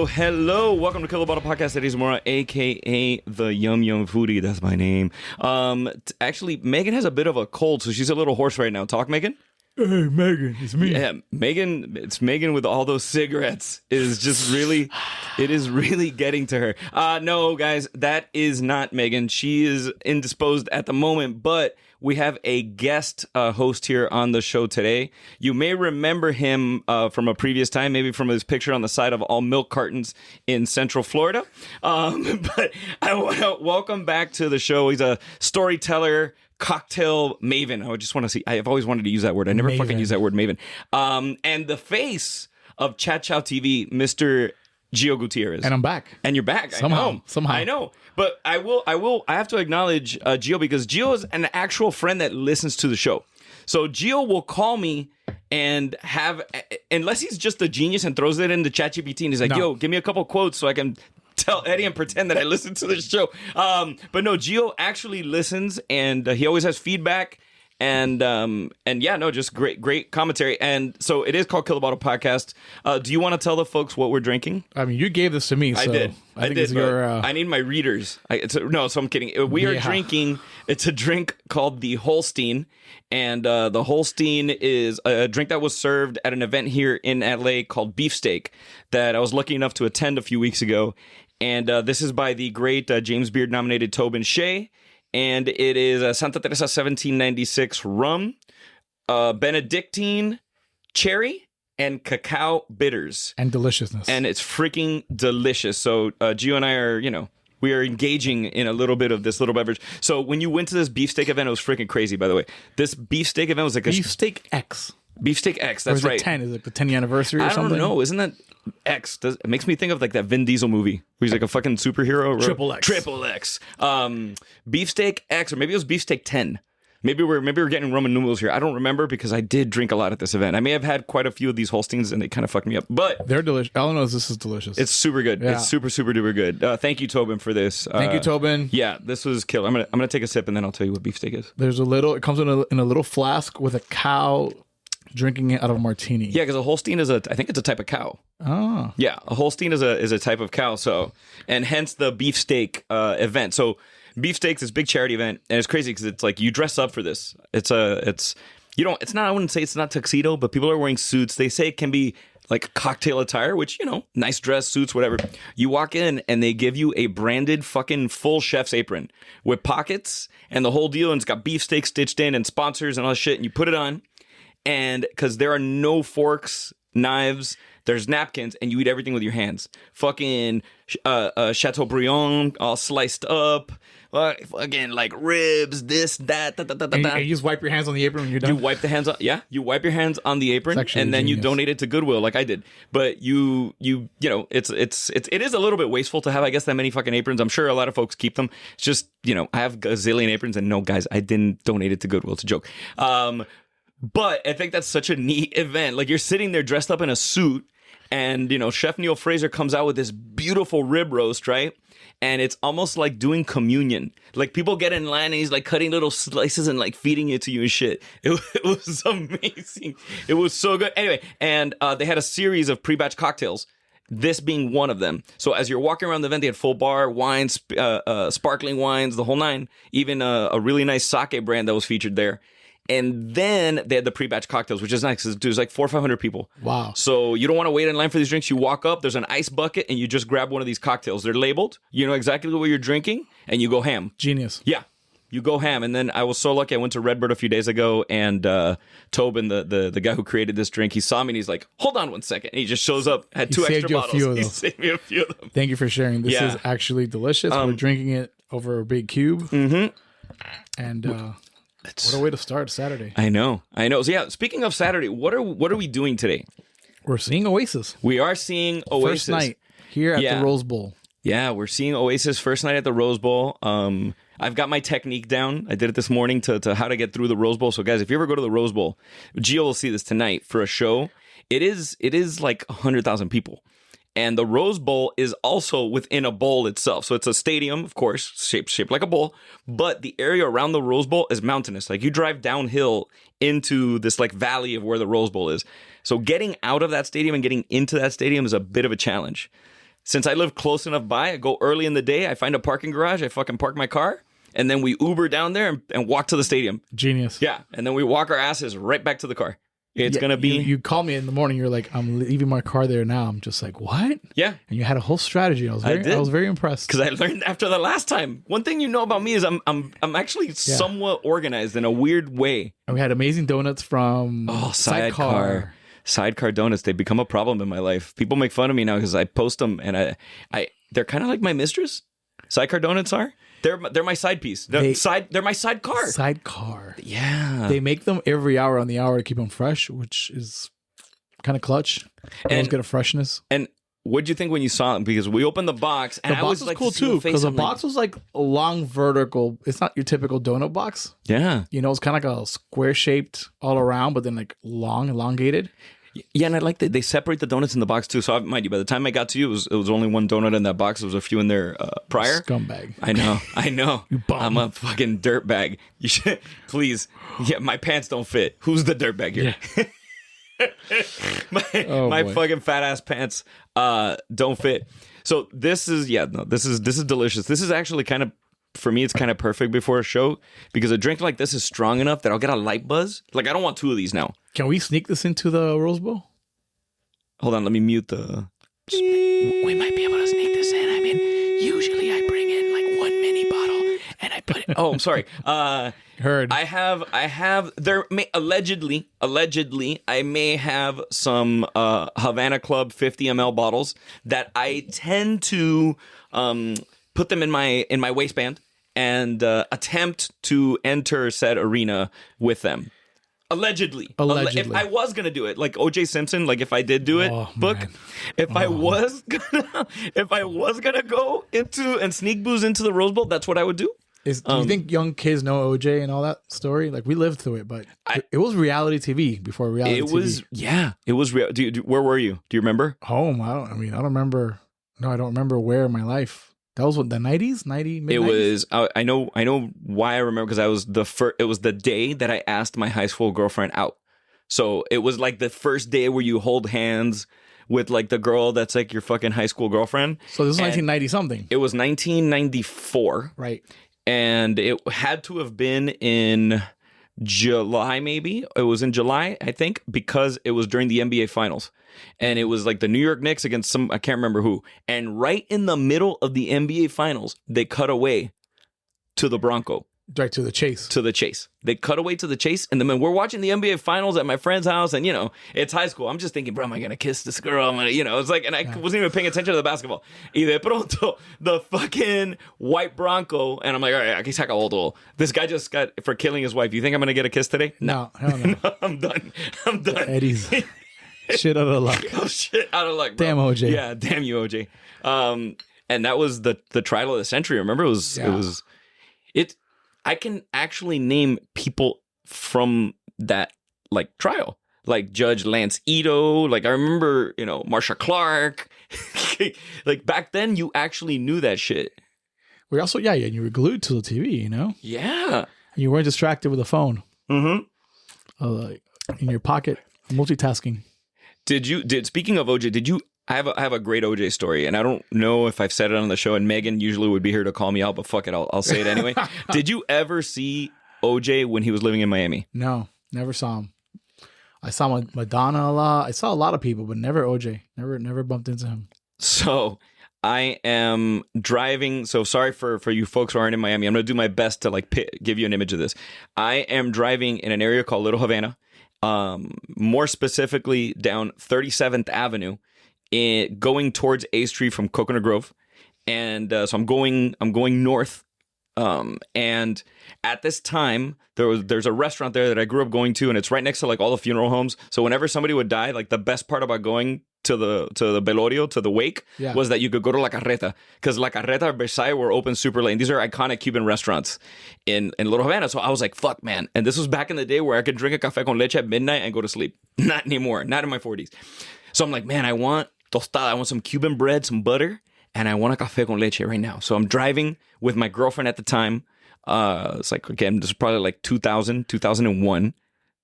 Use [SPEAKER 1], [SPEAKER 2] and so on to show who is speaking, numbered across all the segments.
[SPEAKER 1] Hello. Welcome to Kill Bottle Podcast. Eddie Zamora, a.k.a. the Yum Yum Foodie. That's my name. Actually, Megan has a bit of a cold, so she's a little hoarse right now. Talk, Megan?
[SPEAKER 2] Hey, Megan, it's me.
[SPEAKER 1] Yeah, Megan, it's Megan with all those cigarettes. It is really getting to her. No, guys, that is not Megan. She is indisposed at the moment, but we have a guest host here on the show today. You may remember him from a previous time, maybe from his picture on the side of all milk cartons in Central Florida. But I want to welcome back to the show. He's a storyteller, cocktail maven. I just want to see. I've always wanted to use that word. I never fucking use that word, maven. And the face of Chat Chow TV, Mr. Gio Gutierrez.
[SPEAKER 2] And I'm back.
[SPEAKER 1] And you're back.
[SPEAKER 2] Somehow.
[SPEAKER 1] I know. But I have to acknowledge Gio, because Gio is an actual friend that listens to the show. So Gio will call me and have, unless he's just a genius and throws it into ChatGPT and he's like, yo, give me a couple quotes so I can tell Eddie and pretend that I listen to the show. But no, Gio actually listens, and he always has feedback. And yeah, no, just great commentary. And so it is called Kill the Bottle Podcast. Do you want to tell the folks what we're drinking?
[SPEAKER 2] I mean, you gave this to me. So
[SPEAKER 1] I did.
[SPEAKER 2] I did.
[SPEAKER 1] I need my readers. So I'm kidding. We are drinking. It's a drink called the Holstein, and the Holstein is a drink that was served at an event here in LA called Beefsteak that I was lucky enough to attend a few weeks ago. And this is by the great James Beard nominated Tobin Shea. And it is a Santa Teresa 1796 rum, Benedictine cherry, and cacao bitters.
[SPEAKER 2] And deliciousness.
[SPEAKER 1] And it's freaking delicious. So Gio and I are, we are engaging in a little bit of this little beverage. So when you went to this beefsteak event, it was freaking crazy, by the way. This beefsteak event was like a...
[SPEAKER 2] Beefsteak X.
[SPEAKER 1] Beefsteak X, that's
[SPEAKER 2] or is
[SPEAKER 1] right.
[SPEAKER 2] It 10? Is it the 10th anniversary or something?
[SPEAKER 1] I don't know. Isn't that X? It makes me think of like that Vin Diesel movie where he's like a fucking superhero.
[SPEAKER 2] Triple X.
[SPEAKER 1] Beefsteak X, or maybe it was Beefsteak 10. Maybe we're getting Roman numerals here. I don't remember, because I did drink a lot at this event. I may have had quite a few of these Holsteins and they kind of fucked me up. But
[SPEAKER 2] they're delicious. All I know is this is delicious.
[SPEAKER 1] It's super good. Yeah. It's super, super duper good. Thank you, Tobin, for this.
[SPEAKER 2] Thank you, Tobin.
[SPEAKER 1] Yeah, this was killer. I'm gonna take a sip and then I'll tell you what beefsteak is.
[SPEAKER 2] It comes in a little flask with a cow drinking it out of a martini.
[SPEAKER 1] Yeah, because a Holstein I think it's a type of cow.
[SPEAKER 2] Oh.
[SPEAKER 1] Yeah, a Holstein is a type of cow. So, and hence the beefsteak event. So beefsteaks is a big charity event, and it's crazy because it's like you dress up for this. I wouldn't say it's not tuxedo, but people are wearing suits. They say it can be like cocktail attire, which, nice dress, suits, whatever. You walk in and they give you a branded fucking full chef's apron with pockets and the whole deal, and it's got beefsteak stitched in and sponsors and all that shit, and you put it on. And because there are no forks, knives, there's napkins, and you eat everything with your hands. Fucking Chateaubriand all sliced up. Fucking like ribs, this, that,
[SPEAKER 2] And you just wipe your hands on the apron when you're done?
[SPEAKER 1] You wipe the hands on, you wipe your hands on the apron, and then
[SPEAKER 2] genius.
[SPEAKER 1] you donate it to Goodwill like I did. But it is a little bit wasteful to have, I guess, that many fucking aprons. I'm sure a lot of folks keep them. It's just, I have a gazillion aprons, and no, guys, I didn't donate it to Goodwill. It's a joke. But I think that's such a neat event. Like, you're sitting there dressed up in a suit, and, Chef Neil Fraser comes out with this beautiful rib roast, right? And it's almost like doing communion. Like, people get in line and he's like cutting little slices and like feeding it to you and shit. It was amazing. It was so good. Anyway, and they had a series of pre-batch cocktails, this being one of them. So as you're walking around the event, they had full bar, wines, sparkling wines, the whole nine. Even a really nice sake brand that was featured there. And then they had the pre-batch cocktails, which is nice because there's like 400 or 500 people.
[SPEAKER 2] Wow.
[SPEAKER 1] So you don't want to wait in line for these drinks. You walk up, there's an ice bucket, and you just grab one of these cocktails. They're labeled. You know exactly what you're drinking, and you go ham.
[SPEAKER 2] Genius.
[SPEAKER 1] Yeah. You go ham. And then I was so lucky. I went to Redbird a few days ago, and Tobin, the guy who created this drink, he saw me and he's like, hold on one second. And he just shows up, had two extra bottles. He saved me a few of them.
[SPEAKER 2] Thank you for sharing. This is actually delicious. We're drinking it over a big cube.
[SPEAKER 1] Mm-hmm.
[SPEAKER 2] And what a way to start Saturday.
[SPEAKER 1] I know. So yeah, speaking of Saturday, what are we doing today?
[SPEAKER 2] We're seeing Oasis.
[SPEAKER 1] We are seeing Oasis.
[SPEAKER 2] First night here at the Rose Bowl.
[SPEAKER 1] Yeah, we're seeing Oasis first night at the Rose Bowl. I've got my technique down. I did it this morning to how to get through the Rose Bowl. So guys, if you ever go to the Rose Bowl, Gio will see this tonight for a show. It is like 100,000 people. And the Rose Bowl is also within a bowl itself. So it's a stadium, of course, shaped like a bowl. But the area around the Rose Bowl is mountainous. Like, you drive downhill into this like valley of where the Rose Bowl is. So getting out of that stadium and getting into that stadium is a bit of a challenge. since I live close enough by, I go early in the day. I find a parking garage. I fucking park my car. And then we Uber down there and walk to the stadium.
[SPEAKER 2] Genius.
[SPEAKER 1] Yeah. And then we walk our asses right back to the car. It's going to be...
[SPEAKER 2] You call me in the morning. You're like, I'm leaving my car there now. I'm just like, what?
[SPEAKER 1] Yeah.
[SPEAKER 2] And you had a whole strategy. I was very impressed.
[SPEAKER 1] Because I learned after the last time. One thing you know about me is I'm actually somewhat organized in a weird way.
[SPEAKER 2] And we had amazing donuts from
[SPEAKER 1] Sidecar. Sidecar donuts. They become a problem in my life. People make fun of me now because I post them and they're kind of like my mistress. Sidecar donuts are. They're my side piece. They're my sidecar.
[SPEAKER 2] Sidecar.
[SPEAKER 1] Yeah.
[SPEAKER 2] They make them every hour on the hour to keep them fresh, which is kind of clutch. And get a freshness.
[SPEAKER 1] And what'd you think when you saw them? Because we opened the box and
[SPEAKER 2] the box was cool too. Because the box was like a long vertical. It's not your typical donut box.
[SPEAKER 1] Yeah.
[SPEAKER 2] You know, it's kind of like a square shaped all around, but then like long, elongated.
[SPEAKER 1] Yeah, and I like that they separate the donuts in the box too. So mind you, by the time I got to you, it was only one donut in that box. There was a few in there prior.
[SPEAKER 2] Scumbag.
[SPEAKER 1] I know. You bum. I'm a fucking dirtbag. You should please. Yeah, my pants don't fit. Who's the dirtbag here? Yeah. my fucking fat ass pants don't fit. So this is delicious. This is actually kind of. For me, it's kind of perfect before a show because a drink like this is strong enough that I'll get a light buzz. Like, I don't want two of these now.
[SPEAKER 2] Can we sneak this into the Rose Bowl?
[SPEAKER 1] Hold on, let me mute the... We might be able to sneak this in. I mean, usually I bring in like one mini bottle and I put it... Oh, I'm sorry.
[SPEAKER 2] Heard.
[SPEAKER 1] I have... Allegedly, I may have some Havana Club 50 ml bottles that I tend to put them in my waistband and attempt to enter said arena with them. Allegedly. If I was gonna do it, like OJ Simpson, like if I did do it, I was gonna go into and sneak booze into the Rose Bowl, that's what I would do.
[SPEAKER 2] Do you think young kids know OJ and all that story? Like we lived through it, but it was reality TV before reality TV.
[SPEAKER 1] It was real. Where were you? Do you remember?
[SPEAKER 2] Home. I don't remember. No, I don't remember where in my life. That was what, the 90s? Mid-90s?
[SPEAKER 1] It was, I know why I remember because it was the day that I asked my high school girlfriend out. So it was like the first day where you hold hands with like the girl that's like your fucking high school girlfriend.
[SPEAKER 2] So this was 1990 something.
[SPEAKER 1] It was 1994.
[SPEAKER 2] Right.
[SPEAKER 1] And it had to have been in July, maybe. It was in July, I think, because it was during the NBA Finals. And it was like the New York Knicks against I can't remember who. And right in the middle of the NBA Finals, they cut away to the Bronco.
[SPEAKER 2] Right, to the chase.
[SPEAKER 1] To the chase. They cut away to the chase. And then we're watching the NBA Finals at my friend's house. And, it's high school. I'm just thinking, bro, am I going to kiss this girl? It's like, and I wasn't even paying attention to the basketball. Y de pronto, the fucking white Bronco. And I'm like, all right, aquí se acabó todo. This guy just got for killing his wife. You think I'm going to get a kiss today?
[SPEAKER 2] No, hell no.
[SPEAKER 1] No, I'm done.
[SPEAKER 2] Eddie's shit out of luck.
[SPEAKER 1] Oh, shit out of luck, bro.
[SPEAKER 2] Damn, OJ.
[SPEAKER 1] Yeah, damn you, OJ. And that was the trial of the century. Remember, I can actually name people from that like trial, like Judge Lance Ito. Like I remember, Marsha Clark. Like back then, you actually knew that shit.
[SPEAKER 2] We also, and you were glued to the TV,
[SPEAKER 1] Yeah.
[SPEAKER 2] You weren't distracted with a phone.
[SPEAKER 1] Mm-hmm.
[SPEAKER 2] In your pocket, multitasking.
[SPEAKER 1] Speaking of OJ, I have a great OJ story, and I don't know if I've said it on the show, and Megan usually would be here to call me out, but fuck it, I'll say it anyway. Did you ever see OJ when he was living in Miami?
[SPEAKER 2] No, never saw him. I saw Madonna a lot. I saw a lot of people, but never OJ. Never bumped into him.
[SPEAKER 1] So I am driving. So sorry for you folks who aren't in Miami. I'm going to do my best to give you an image of this. I am driving in an area called Little Havana, more specifically down 37th Avenue. Going towards A Street from Coconut Grove, and so I'm going north. And at this time, there's a restaurant there that I grew up going to, and it's right next to like all the funeral homes. So whenever somebody would die, like the best part about going to the velorio, to the wake, was that you could go to La Carreta, because La Carreta or Versailles were open super late. And these are iconic Cuban restaurants in Little Havana. So I was like, fuck, man. And this was back in the day where I could drink a café con leche at midnight and go to sleep. Not anymore. Not in my 40s. So I'm like, man, I want tostada. I want some Cuban bread, some butter, and I want a café con leche right now. So I'm driving with my girlfriend at the time. It's like, again, this is probably like 2001.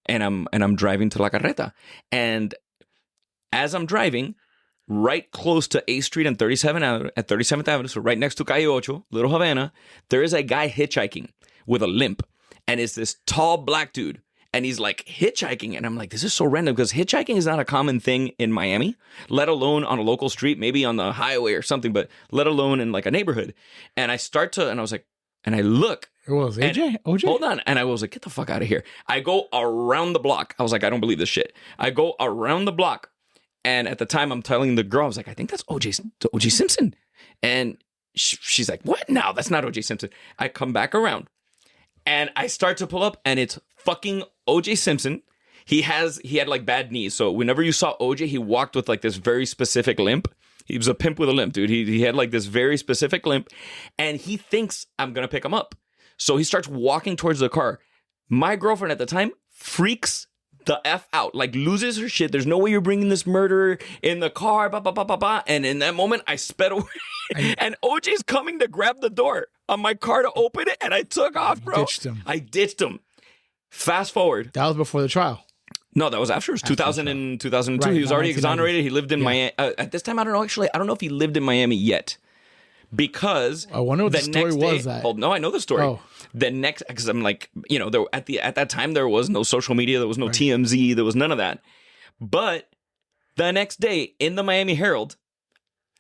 [SPEAKER 1] And I'm driving to La Carreta. And as I'm driving, right close to 8th Street and 37th Avenue, so right next to Calle Ocho, Little Havana, there is a guy hitchhiking with a limp. And it's this tall black dude. And he's like hitchhiking. And I'm like, this is so random because hitchhiking is not a common thing in Miami, let alone on a local street, maybe on the highway or something, but let alone in like a neighborhood. And I was like, and I look.
[SPEAKER 2] It was OJ?
[SPEAKER 1] Hold on. And I was like, get the fuck out of here. I go around the block. I was like, I don't believe this shit. I go around the block. And at the time I'm telling the girl, I was like, I think that's OJ Simpson. And she's like, what? No, that's not OJ Simpson. I come back around. And I start to pull up, and it's fucking OJ Simpson. He had like bad knees. So whenever you saw OJ, he walked with like this very specific limp. He was a pimp with a limp, dude. He had like this very specific limp, and he thinks I'm going to pick him up. So he starts walking towards the car. My girlfriend at the time freaks the F out, like loses her shit. There's no way you're bringing this murderer in the car, blah, blah, blah, blah, blah. And in that moment, I sped away, and OJ's coming to grab the door on my car to open it, and I took off, bro. I ditched him. Fast forward.
[SPEAKER 2] That was before the trial.
[SPEAKER 1] No, that was after. It was 2000 and 2002. Right, he was already exonerated. He lived in Miami. At this time, I don't know. Actually, I don't know if he lived in Miami yet. Because
[SPEAKER 2] I wonder what the story was.
[SPEAKER 1] Well, no, I know the story.
[SPEAKER 2] Oh.
[SPEAKER 1] The next, because I'm like, there at that time there was no social media, there was no TMZ, there was none of that. But the next day in the Miami Herald,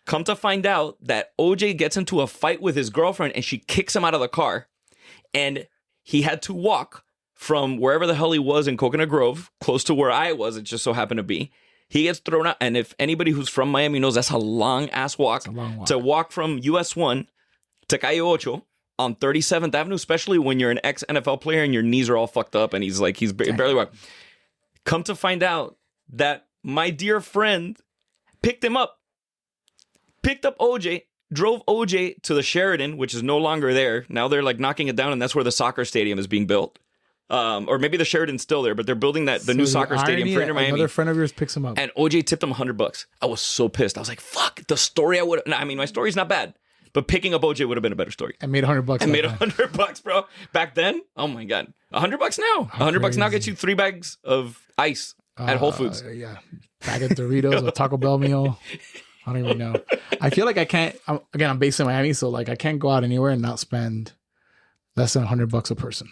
[SPEAKER 1] come to find out that OJ gets into a fight with his girlfriend and she kicks him out of the car, and he had to walk from wherever the hell he was in Coconut Grove, close to where I was. It just so happened to be. He gets thrown out. And if anybody who's from Miami knows, that's a long-ass walk. To walk from US 1 to Calle Ocho on 37th Avenue, especially when you're an ex-NFL player and your knees are all fucked up and he's barely walking. Come to find out that my dear friend picked up OJ, drove OJ to the Sheridan, which is no longer there. Now they're like knocking it down, and that's where the soccer stadium is being built. Or maybe the Sheridan's still there, but they're building the new soccer stadium for Inter Miami.
[SPEAKER 2] Another friend of yours picks him up.
[SPEAKER 1] And OJ tipped him $100. I was so pissed. I was like, fuck, the story my story's not bad, but picking up OJ would have been a better story.
[SPEAKER 2] I made $100.
[SPEAKER 1] I made $100, bro. Back then, oh my God. $100 now. $100 now gets you 3 bags of ice at Whole Foods.
[SPEAKER 2] Yeah. Bag of Doritos, a Taco Bell meal. I don't even know. I feel like I can't, I'm based in Miami, so like I can't go out anywhere and not spend less than $100 a person.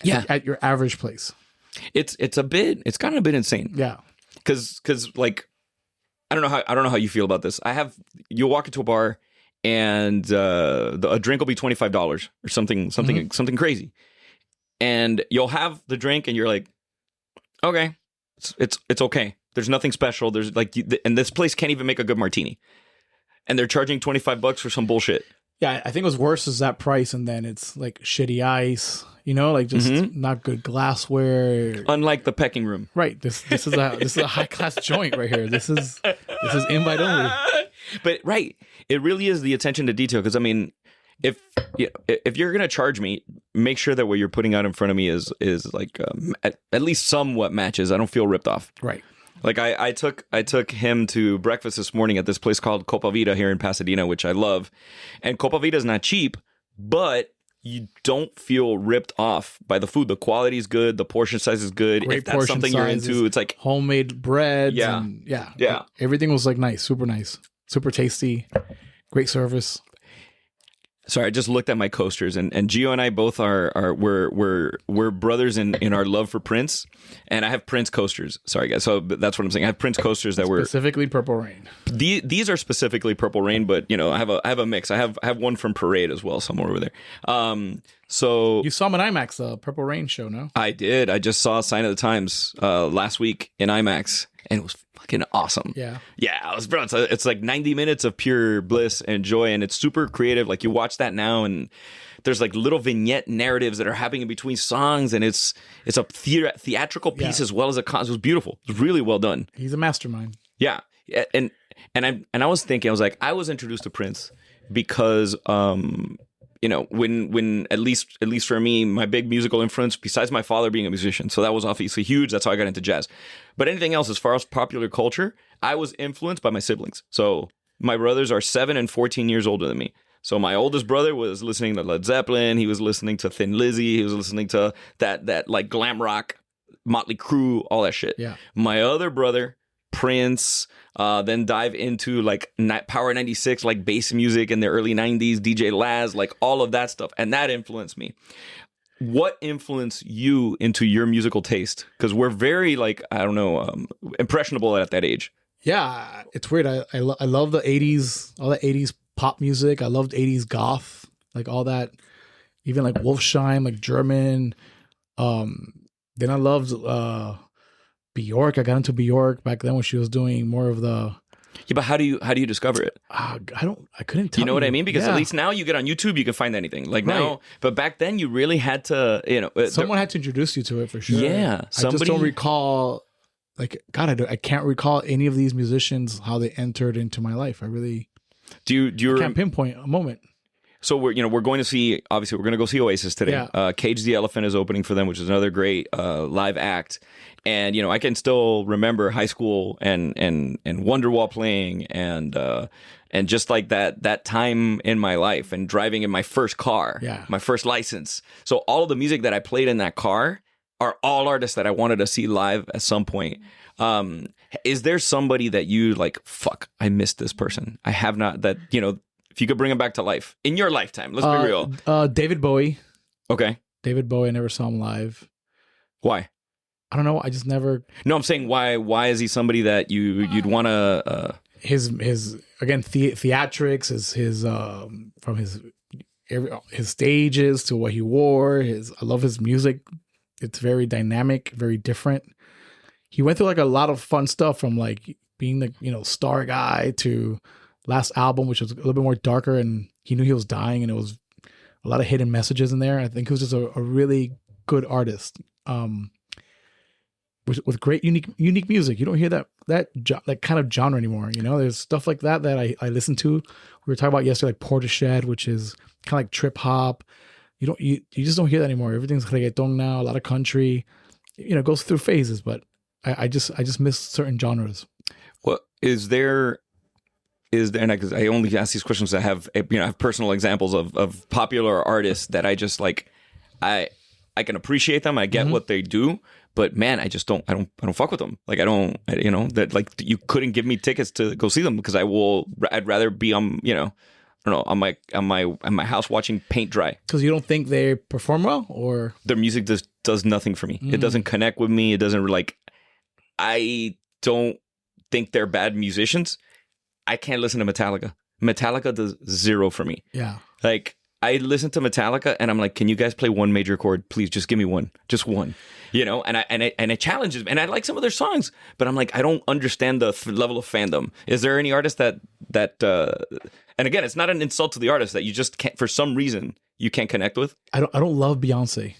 [SPEAKER 1] Yeah,
[SPEAKER 2] at your average place,
[SPEAKER 1] it's kind of a bit insane.
[SPEAKER 2] Yeah,
[SPEAKER 1] because like I don't know how you feel about this. You'll walk into a bar and a drink will be $25 or something crazy, and you'll have the drink and you're like, okay, it's okay. There's nothing special. There's like, and this place can't even make a good martini, and they're charging $25 for some bullshit.
[SPEAKER 2] Yeah, I think what's worse is that price, and then it's like shitty ice, like just not good glassware.
[SPEAKER 1] Unlike the Pecking Room,
[SPEAKER 2] right? This is a high class joint right here. This is invite only.
[SPEAKER 1] But right, it really is the attention to detail. Because I mean, if you're gonna charge me, make sure that what you're putting out in front of me is like at least somewhat matches. I don't feel ripped off.
[SPEAKER 2] Right.
[SPEAKER 1] Like I took him to breakfast this morning at this place called Copa Vida here in Pasadena, which I love. And Copa Vida is not cheap, but you don't feel ripped off by the food. The quality is good. The portion size is good.
[SPEAKER 2] Great, if that's something you're into,
[SPEAKER 1] it's like
[SPEAKER 2] homemade bread.
[SPEAKER 1] Yeah.
[SPEAKER 2] Yeah. Everything was like nice, super tasty, great service.
[SPEAKER 1] Sorry, I just looked at my coasters, and Gio and I both we're brothers in our love for Prince, and I have Prince coasters. Sorry, guys. So that's what I'm saying. I have Prince coasters that were
[SPEAKER 2] specifically Purple Rain.
[SPEAKER 1] These are specifically Purple Rain, but I have a mix. I have one from Parade as well, somewhere over there. So
[SPEAKER 2] you saw him in IMAX, Purple Rain show, no?
[SPEAKER 1] I did. I just saw Sign of the Times last week in IMAX, and it was fucking awesome.
[SPEAKER 2] Yeah,
[SPEAKER 1] it was, bro. It's like 90 minutes of pure bliss and joy, and it's super creative. Like you watch that now, and there's like little vignette narratives that are happening in between songs, and it's a theatrical piece as well as it was beautiful. It was really well done.
[SPEAKER 2] He's a mastermind.
[SPEAKER 1] Yeah, and I was thinking, I was introduced to Prince because when at least for me, my big musical influence, besides my father being a musician, so that was obviously huge. That's how I got into jazz. But anything else, as far as popular culture, I was influenced by my siblings. So my brothers are 7 and 14 years older than me. So my oldest brother was listening to Led Zeppelin. He was listening to Thin Lizzy. He was listening to that like glam rock, Motley Crue, all that shit.
[SPEAKER 2] Yeah.
[SPEAKER 1] My other brother Prince, then dive into like Power 96, like bass music in the early 90s, DJ Laz, like all of that stuff. And that influenced me. What influenced you into your musical taste? Because we're very like, I don't know, impressionable at that age.
[SPEAKER 2] Yeah, it's weird. I love the 80s, all the 80s pop music. I loved 80s goth, like all that, even like Wolfsheim, like German. Then I loved Bjork. I got into Bjork back then when she was doing more of the.
[SPEAKER 1] Yeah, but how do you discover it?
[SPEAKER 2] I couldn't tell
[SPEAKER 1] you. Know what I mean? Because at least now you get on YouTube, you can find anything. Like now, but back then you really had to,
[SPEAKER 2] someone had to introduce you to it for sure.
[SPEAKER 1] Yeah,
[SPEAKER 2] I just don't recall. Like, God, I can't recall any of these musicians, how they entered into my life. I really I can't pinpoint a moment.
[SPEAKER 1] So we're going to see, obviously we're going to go see Oasis today.
[SPEAKER 2] Yeah.
[SPEAKER 1] Cage the Elephant is opening for them, which is another great live act. And I can still remember high school and Wonderwall playing and just like that time in my life and driving in my first car, my first license. So all of the music that I played in that car are all artists that I wanted to see live at some point. Is there somebody that you like, fuck, I missed this person? I have not, that, if you could bring him back to life in your lifetime, let's be real.
[SPEAKER 2] David Bowie.
[SPEAKER 1] Okay.
[SPEAKER 2] David Bowie, I never saw him live.
[SPEAKER 1] Why?
[SPEAKER 2] I don't know. I just never.
[SPEAKER 1] No, I'm saying why is he somebody that you'd want to?
[SPEAKER 2] His again theatrics is his from his stages to what he wore. I love his music. It's very dynamic, very different. He went through like a lot of fun stuff from like being the star guy to last album, which was a little bit more darker, and he knew he was dying, and it was a lot of hidden messages in there. I think he was just a really good artist. With great unique music. You don't hear that kind of genre anymore. There's stuff like that I listen to. We were talking about yesterday, like Portishead, which is kind of like trip hop. You just don't hear that anymore. Everything's reggaeton now, a lot of country. It goes through phases, but I just miss certain genres.
[SPEAKER 1] Well, is there, and because I only ask these questions, I have personal examples of popular artists that I just like. I can appreciate them. I get what they do. But man, I just don't fuck with them. Like that like you couldn't give me tickets to go see them because I'd rather be on, on my house watching paint dry.
[SPEAKER 2] Because you don't think they perform well, or
[SPEAKER 1] their music just does nothing for me. It doesn't connect with me. It doesn't I don't think they're bad musicians. I can't listen to Metallica. Metallica does zero for me.
[SPEAKER 2] Yeah.
[SPEAKER 1] Like I listen to Metallica and I'm like, can you guys play one major chord? Please just give me one. Just one. And it challenges me. And I like some of their songs, but I'm like, I don't understand the level of fandom. Is there any artist that and again, it's not an insult to the artist that you just can't, for some reason, you can't connect with?
[SPEAKER 2] I don't love Beyonce.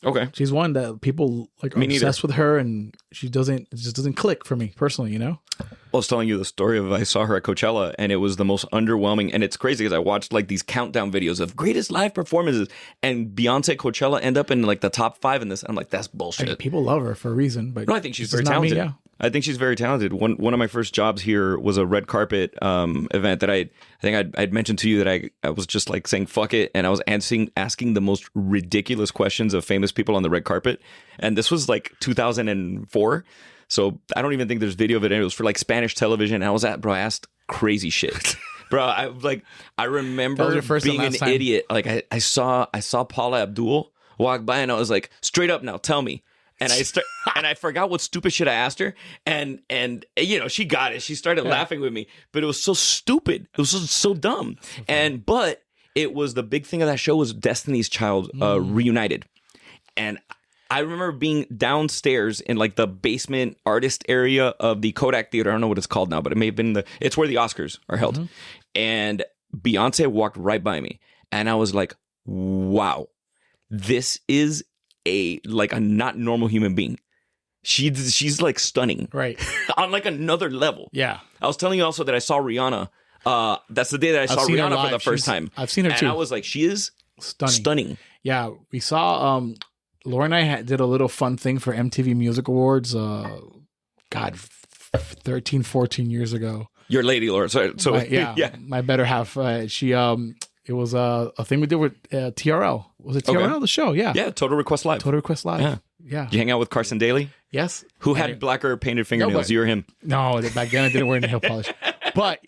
[SPEAKER 1] Okay.
[SPEAKER 2] She's one that people like are obsessed with her, and it just doesn't click for me personally, I
[SPEAKER 1] was telling you the story of I saw her at Coachella, and it was the most underwhelming. And it's crazy because I watched like these countdown videos of greatest live performances, and Beyonce Coachella end up in like the top 5 in this. I'm like, that's bullshit.
[SPEAKER 2] People love her for a reason, but
[SPEAKER 1] no, I think she's very talented. Me, yeah. I think she's very talented. One of my first jobs here was a red carpet event that I think I'd mentioned to you that I was just like saying fuck it, and I was asking the most ridiculous questions of famous people on the red carpet, and this was like 2004. So I don't even think there's video of it. It was for like Spanish television. I asked crazy shit. Bro, I remember being an idiot. Like I saw Paula Abdul walk by, and I was like, straight up now, tell me. And I forgot what stupid shit I asked her, and she got it. She started laughing with me, but it was so stupid. It was so dumb. But it was the big thing of that show was Destiny's Child reunited, and I remember being downstairs in like the basement artist area of the Kodak Theater. I don't know what it's called now, but it may have been it's where the Oscars are held. And Beyonce walked right by me, and I was like, wow, this is a not normal human being. She's like stunning,
[SPEAKER 2] right?
[SPEAKER 1] On like another level.
[SPEAKER 2] Yeah.
[SPEAKER 1] I was telling you also that I saw Rihanna. That's the day that I saw Rihanna for the first time.
[SPEAKER 2] I've seen her too.
[SPEAKER 1] And I was like, she is stunning.
[SPEAKER 2] Yeah, we saw. Laura and I did a little fun thing for MTV Music Awards. 13, 14 years ago. Your lady, Laura. My better half. She it was a thing we did with TRL. Was it TRL, the show? Yeah. Yeah, Total Request Live. Yeah. Did you hang out with Carson Daly? Yes.
[SPEAKER 1] Who had blacker painted fingernails?
[SPEAKER 2] but-
[SPEAKER 1] You or him?
[SPEAKER 2] No, back then I didn't wear nail polish. But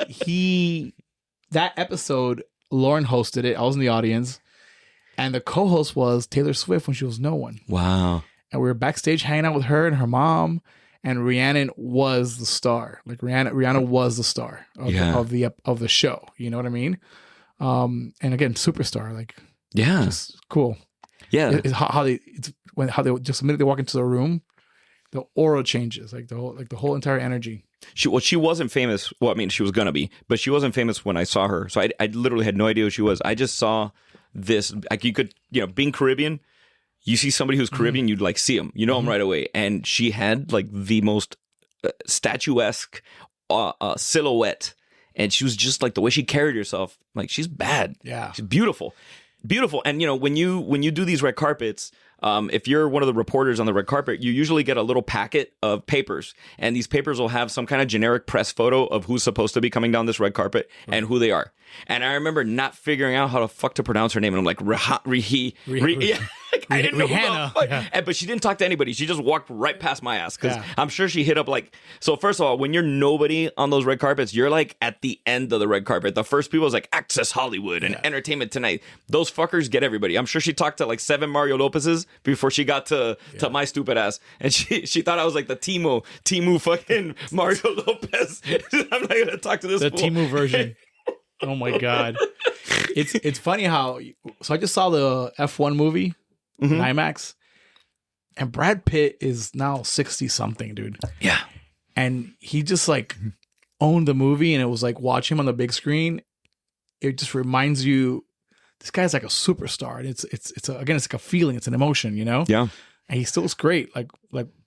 [SPEAKER 2] that episode, Lauren hosted it. I was in the audience. And the co-host was Taylor Swift when she was no one.
[SPEAKER 1] Wow.
[SPEAKER 2] And we were backstage hanging out with her and her mom. And Rhiannon was the star. Like Rihanna was the star of the show. You know what I mean? And again, superstar. Like,
[SPEAKER 1] Yeah.
[SPEAKER 2] just cool.
[SPEAKER 1] Yeah.
[SPEAKER 2] How they just the minute they walk into the room, the aura changes. Like the whole entire energy.
[SPEAKER 1] She wasn't famous. Well, I mean, she was gonna be, but she wasn't famous when I saw her. So I literally had no idea who she was. I just saw this. Like, you could, being Caribbean, you see somebody who's Caribbean, you'd like see them. You know them right away. And she had like the most statuesque silhouette, and she was just like the way she carried herself. Like, she's bad.
[SPEAKER 2] Yeah,
[SPEAKER 1] she's beautiful. And when you do these red carpets, if you're one of the reporters on the red carpet, you usually get a little packet of papers, and these papers will have some kind of generic press photo of who's supposed to be coming down this red carpet and who they are. And I remember not figuring out how the fuck to pronounce her name, and I'm like, I didn't know
[SPEAKER 2] Rihanna. Yeah.
[SPEAKER 1] But she didn't talk to anybody. She just walked right past my ass, because I'm sure she hit up like. So first of all, when you're nobody on those red carpets, you're like at the end of the red carpet. The first people is like Access Hollywood and Entertainment Tonight. Those fuckers get everybody. I'm sure she talked to like 7 Mario Lopez's before she got to my stupid ass, and she thought I was like the Timu fucking Mario Lopez. I'm not gonna talk to this
[SPEAKER 2] the
[SPEAKER 1] fool.
[SPEAKER 2] Timu version. Oh my god, it's funny how. So I just saw the F1 movie in IMAX, and Brad Pitt is now 60 something, dude.
[SPEAKER 1] Yeah,
[SPEAKER 2] and he just like owned the movie, and it was like watching him on the big screen. It just reminds you, this guy's like a superstar, and it's again, it's like a feeling, it's an emotion,
[SPEAKER 1] Yeah,
[SPEAKER 2] and he still looks great, like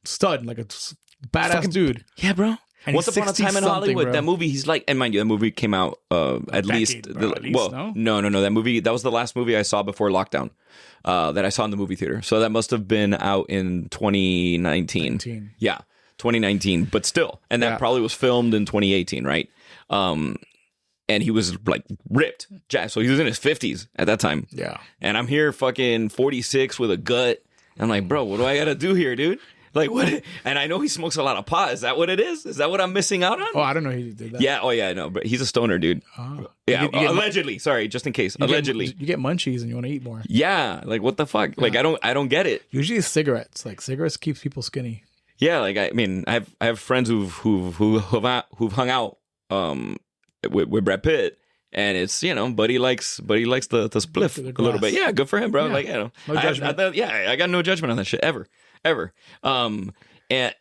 [SPEAKER 2] stud, like a badass fucking dude.
[SPEAKER 1] Yeah, bro.
[SPEAKER 2] And
[SPEAKER 1] Once Upon a Time in Hollywood, bro. That movie, he's like, and mind you, that movie came out at least. No. That movie, that was the last movie I saw before lockdown that I saw in the movie theater. So that must have been out in 2019. Yeah, 2019, but still. And that probably was filmed in 2018, right? And he was like ripped. So he was in his 50s at that time.
[SPEAKER 2] Yeah.
[SPEAKER 1] And I'm here fucking 46 with a gut. I'm like, bro, what do I got to do here, dude? Like, what? And I know he smokes a lot of pot. Is that what it is? Is that what I'm missing out on?
[SPEAKER 2] Oh, I don't know he did that.
[SPEAKER 1] Yeah. Oh, yeah, I know. But he's a stoner, dude.
[SPEAKER 2] Oh.
[SPEAKER 1] Yeah. Allegedly. Sorry, just in case. Allegedly.
[SPEAKER 2] You get munchies and you want to eat more.
[SPEAKER 1] Yeah. Like, what the fuck? Like, I don't get it.
[SPEAKER 2] Usually it's cigarettes. Like, cigarettes keeps people skinny.
[SPEAKER 1] Yeah. Like, I mean, I have friends who've hung out with Brad Pitt. And it's, buddy likes the spliff a little bit. Yeah, good for him, bro. Yeah. Like,
[SPEAKER 2] no judgment.
[SPEAKER 1] I got no judgment on that shit ever. And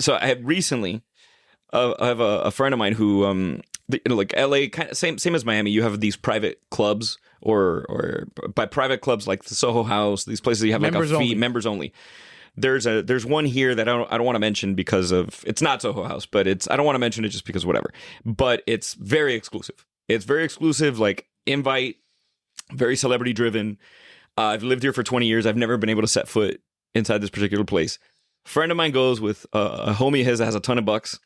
[SPEAKER 1] so I have recently, I have a friend of mine who, like LA, kind of same as Miami. You have these private clubs, or by private clubs like the Soho House, these places you have members like a fee, members only. There's one here that I don't want to mention because of, it's not Soho House, but I don't want to mention it just because whatever. But it's very exclusive. It's very exclusive, like invite, very celebrity driven. I've lived here for 20 years. I've never been able to set foot inside this particular place. A friend of mine goes with a homie of his that has a ton of bucks.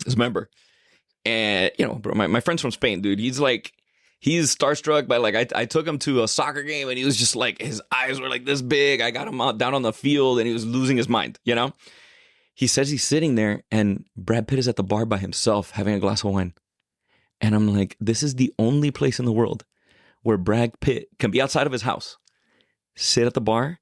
[SPEAKER 1] His member. And, bro, my friend's from Spain, dude. He's starstruck by, like, I took him to a soccer game and he was just like, his eyes were like this big. I got him out down on the field and he was losing his mind, He says he's sitting there and Brad Pitt is at the bar by himself having a glass of wine. And I'm like, this is the only place in the world where Brad Pitt can be outside of his house, sit at the bar,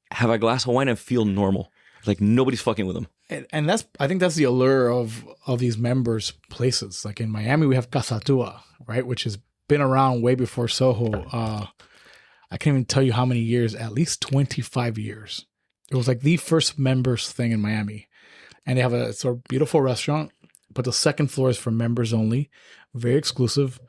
[SPEAKER 1] have a glass of wine, and feel normal. Like nobody's fucking with him.
[SPEAKER 2] And I think that's the allure of these members places. Like in Miami, we have Casa Tua, right? Which has been around way before Soho. I can't even tell you how many years, at least 25 years. It was like the first members thing in Miami. And they have a sort of beautiful restaurant, but the second floor is for members only. Very exclusive,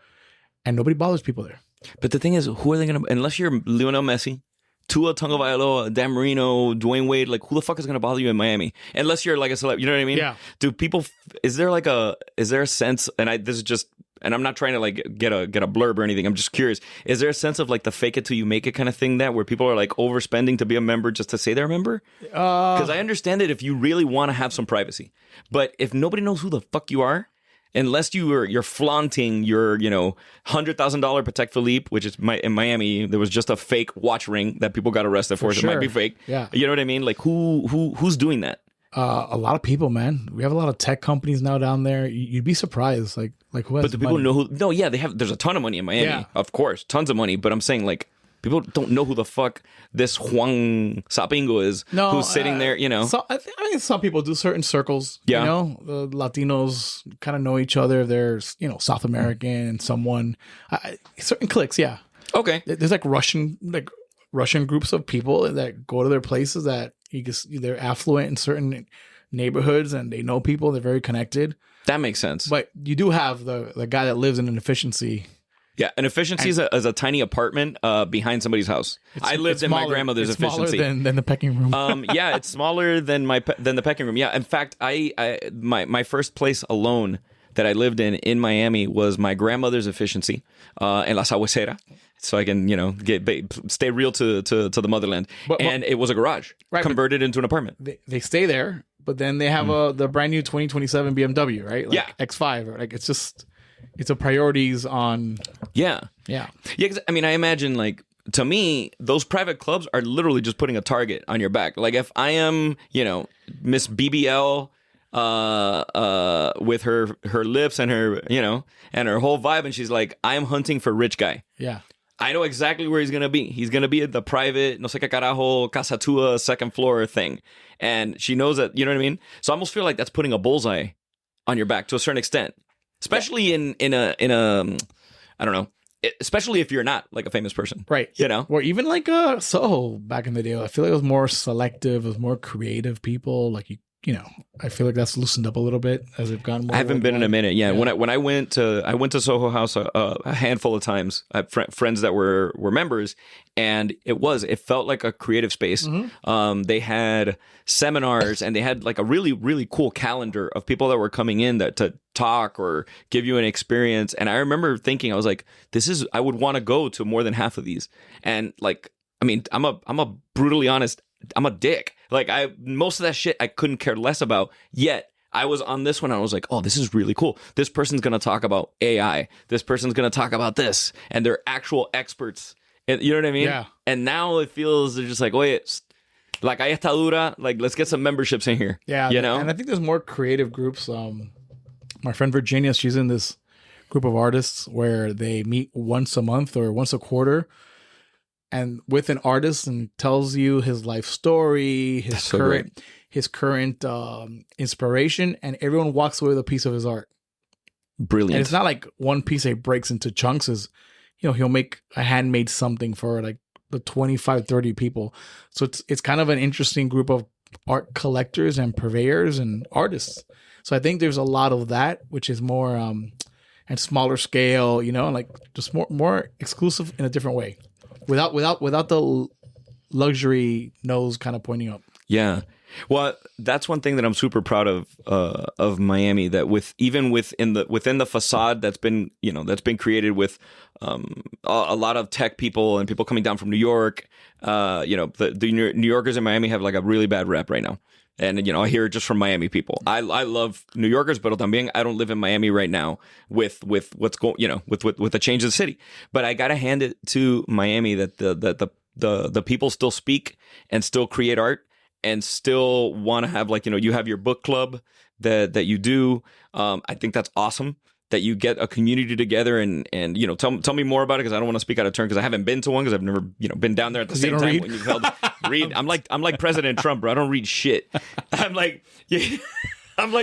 [SPEAKER 2] and nobody bothers people there.
[SPEAKER 1] But the thing is, who are they going to... Unless you're Lionel Messi, Tua Tagovailoa, Dan Marino, Dwayne Wade, like, who the fuck is going to bother you in Miami? Unless you're like a celeb, you know what I mean?
[SPEAKER 2] Yeah.
[SPEAKER 1] Do people... Is there a sense... And this is just... And I'm not trying to like get a blurb or anything. I'm just curious. Is there a sense of like the fake it till you make it kind of thing where people are like overspending to be a member just to say they're a member? Because I understand it if you really want to have some privacy. But if nobody knows who the fuck you are... Unless you're flaunting your, $100,000 Patek Philippe, which is in Miami, there was just a fake watch ring that people got arrested for. So it might be fake.
[SPEAKER 2] Yeah.
[SPEAKER 1] You know what I mean? Like who's doing that?
[SPEAKER 2] A lot of people, man. We have a lot of tech companies now down there. You'd be surprised, like who has
[SPEAKER 1] But do people
[SPEAKER 2] money?
[SPEAKER 1] know who? No, yeah, they have. There's a ton of money in Miami,
[SPEAKER 2] Yeah.
[SPEAKER 1] of course, tons of money. But I'm saying like people don't know who the fuck this Juan Sapingo is.
[SPEAKER 2] No,
[SPEAKER 1] who's sitting there? You know,
[SPEAKER 2] So I think some people do certain circles.
[SPEAKER 1] Yeah.
[SPEAKER 2] You know, Latinos kind of know each other. There's South American and someone certain cliques. Yeah,
[SPEAKER 1] okay,
[SPEAKER 2] there's like Russian groups of people that go to their places that they're affluent in certain neighborhoods and they know people. They're very connected.
[SPEAKER 1] that makes sense.
[SPEAKER 2] But you do have the guy that lives in an efficiency.
[SPEAKER 1] Yeah, an efficiency is a tiny apartment behind somebody's house. I lived in my grandmother's
[SPEAKER 2] it's
[SPEAKER 1] efficiency.
[SPEAKER 2] Smaller than the pecking room.
[SPEAKER 1] Yeah, it's smaller than the pecking room. Yeah, in fact, my first place alone that I lived in Miami was my grandmother's efficiency in La Sabuesera. So I can stay real to the motherland.
[SPEAKER 2] But
[SPEAKER 1] it was a garage converted into an apartment.
[SPEAKER 2] They stay there, but then they have the brand new 2027 BMW, right? Like
[SPEAKER 1] Yeah.
[SPEAKER 2] X5. Or it's a priorities on.
[SPEAKER 1] Yeah.
[SPEAKER 2] Yeah.
[SPEAKER 1] Yeah, 'cause, I mean, I imagine, like, to me, those private clubs are literally just putting a target on your back. Like, if I am, Miss BBL with her lips and her, and her whole vibe, and she's like, I am hunting for rich guy.
[SPEAKER 2] Yeah.
[SPEAKER 1] I know exactly where he's going to be. He's going to be at the private, no sé qué carajo, Casa Tua, second floor thing. And she knows that, you know what I mean? So I almost feel like that's putting a bullseye on your back to a certain extent. Especially in a I don't know, especially if you're not like a famous person.
[SPEAKER 2] Right.
[SPEAKER 1] You know?
[SPEAKER 2] Or even like Soho back in the day. I feel like it was more selective, it was more creative people. Like I feel like that's loosened up a little bit as they've gotten more.
[SPEAKER 1] I haven't been in a minute. Yeah. When I went to Soho House a handful of times. I had friends that were members, and it felt like a creative space. Mm-hmm. They had seminars, and they had like a really, really cool calendar of people that were coming in to talk or give you an experience. And I remember thinking, I was like, I would want to go to more than half of these. And like, I mean, I'm a brutally honest, I'm a dick. Like most of that shit I couldn't care less about. Yet I was on this one and I was like, oh, this is really cool. This person's going to talk about AI. This person's going to talk about this. And they're actual experts. And, you know what I mean?
[SPEAKER 2] Yeah.
[SPEAKER 1] And now it feels they're just like, wait, like ahí está dura. Like, let's get some memberships in here.
[SPEAKER 2] Yeah.
[SPEAKER 1] You know?
[SPEAKER 2] And I think there's more creative groups. My friend Virginia, she's in this group of artists where they meet once a month or once a quarter. And with an artist and tells you his life story, his current inspiration, and everyone walks away with a piece of his art.
[SPEAKER 1] Brilliant.
[SPEAKER 2] And it's not like one piece that breaks into chunks. He'll make a handmade something for like the 25, 30 people. So it's kind of an interesting group of art collectors and purveyors and artists. So I think there's a lot of that, which is more and smaller scale, like just more exclusive in a different way. Without the luxury nose kind of pointing up.
[SPEAKER 1] Yeah. Well, that's one thing that I'm super proud of Miami, that within the facade that's been created with a lot of tech people and people coming down from New York. The New Yorkers in Miami have like a really bad rep right now. And, I hear it just from Miami people. I love New Yorkers, but también I don't live in Miami right now with what's going, with the change of the city. But I got to hand it to Miami that the people still speak and still create art and still want to have you have your book club that you do. I think that's awesome that you get a community together and tell me more about it, because I don't want to speak out of turn because I haven't been to one, because I've never been down there at the same time when you've held read. I'm like President Trump, bro. I don't read shit. I'm like come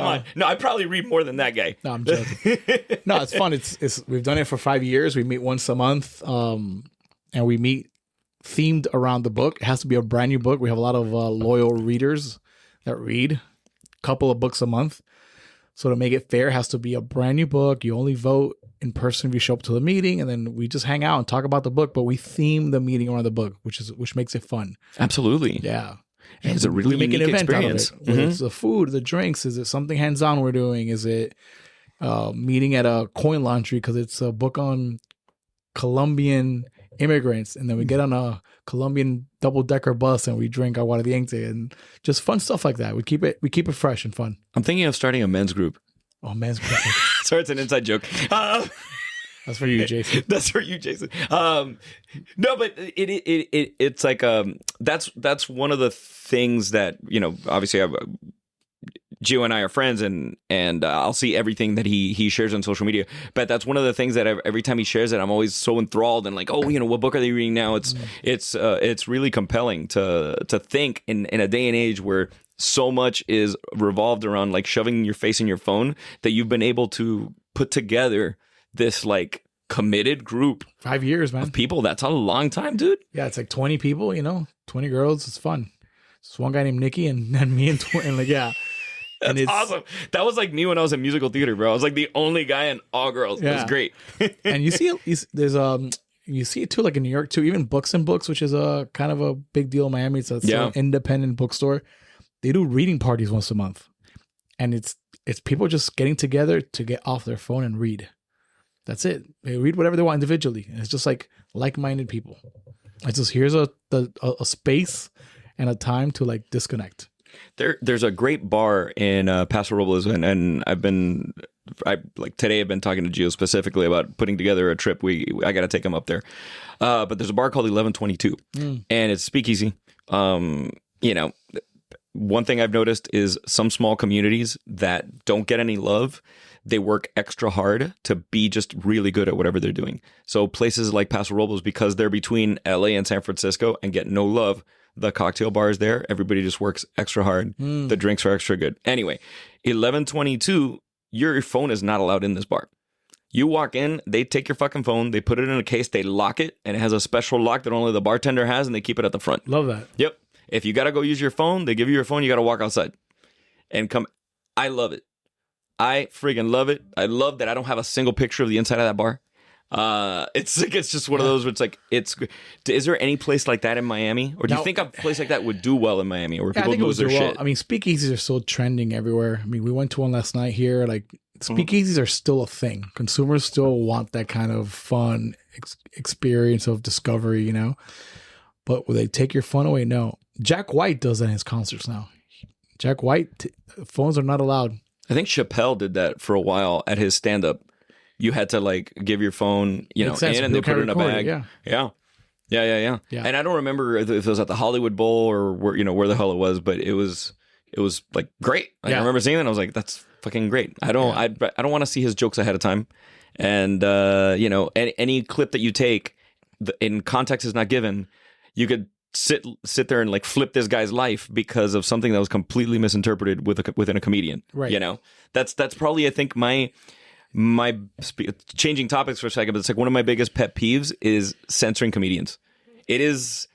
[SPEAKER 1] on. No, I probably read more than that guy.
[SPEAKER 2] No, I'm joking. No, it's fun. It's we've done it for 5 years. We meet once a month, and we meet themed around the book. It has to be a brand new book. We have a lot of loyal readers that read a couple of books a month. So to make it fair, it has to be a brand new book. You only vote in person if you show up to the meeting, and then we just hang out and talk about the book. But we theme the meeting around the book, which makes it fun.
[SPEAKER 1] Absolutely,
[SPEAKER 2] yeah.
[SPEAKER 1] And it's a really unique experience.
[SPEAKER 2] Out of it. Mm-hmm. It's the food, the drinks. Is it something hands-on we're doing? Is it meeting at a coin laundry because it's a book on Colombian immigrants, and then we get on a Colombian double-decker bus and we drink aguardiente and just fun stuff like that. We keep it fresh and fun.
[SPEAKER 1] I'm thinking of starting a men's group.
[SPEAKER 2] Oh, men's group.
[SPEAKER 1] Sorry, it's an inside joke.
[SPEAKER 2] That's for you, Jason.
[SPEAKER 1] That's for you, Jason. No, but it's like that's one of the things that, you know, obviously Gio and I are friends, and I'll see everything that he shares on social media. But that's one of the things that every time he shares it, I'm always so enthralled and like, oh, you know, what book are they reading now? It's really compelling to think in a day and age where so much is revolved around like shoving your face in your phone, that you've been able to put together this like committed group.
[SPEAKER 2] 5 years, man.
[SPEAKER 1] Of people. That's a long time, dude.
[SPEAKER 2] Yeah, it's like 20 people, you know, 20 girls. It's fun. It's one guy named Nikki and me and like, yeah.
[SPEAKER 1] That's awesome. That was like me when I was in musical theater, bro. I was like the only guy in all girls. Yeah. It was great.
[SPEAKER 2] And you see it too, like in New York too. Even Books and Books, which is a kind of a big deal in Miami. It's an independent bookstore. They do reading parties once a month, and it's people just getting together to get off their phone and read. That's it. They read whatever they want individually, and it's just like-minded people. It's just here's a space and a time to like disconnect.
[SPEAKER 1] There's a great bar in Paso Robles, and I've been talking to Gio specifically about putting together a trip. I got to take him up there. But there's a bar called 1122, and it's speakeasy. You know, one thing I've noticed is some small communities that don't get any love, they work extra hard to be just really good at whatever they're doing. So places like Paso Robles, because they're between LA and San Francisco and get no love, the cocktail bars there, everybody just works extra hard. The drinks are extra good. Anyway, 1122, your phone is not allowed in this bar. You walk in, they take your fucking phone, they put it in a case, they lock it, and it has a special lock that only the bartender has, and they keep it at the front.
[SPEAKER 2] Love that.
[SPEAKER 1] Yep. If you got to go use your phone, they give you your phone, you got to walk outside and come. I love it. I friggin' love it. I love that I don't have a single picture of the inside of that bar. It's just one of those where it's like, is there any place like that in Miami? Or do you think a place like that would do well in Miami, or where people lose their shit?
[SPEAKER 2] I mean, speakeasies are still trending everywhere. I mean, we went to one last night here. Like, speakeasies are still a thing. Consumers still want that kind of fun experience of discovery, you know? But will they take your phone away? No. Jack White does that in his concerts now. Jack White, phones are not allowed.
[SPEAKER 1] I think Chappelle did that for a while at his stand-up. You had to like give your phone, in, and they put it in a bag. Yeah. And I don't remember if it was at the Hollywood Bowl or where the hell it was, but it was like great. Like, I remember seeing it and I was like, that's fucking great. I don't want to see his jokes ahead of time. And any clip that you take in context is not given. You could sit there and like flip this guy's life because of something that was completely misinterpreted within a comedian.
[SPEAKER 2] Right.
[SPEAKER 1] You know, that's probably, I think, my changing topics for a second, but it's like one of my biggest pet peeves is censoring comedians. It is,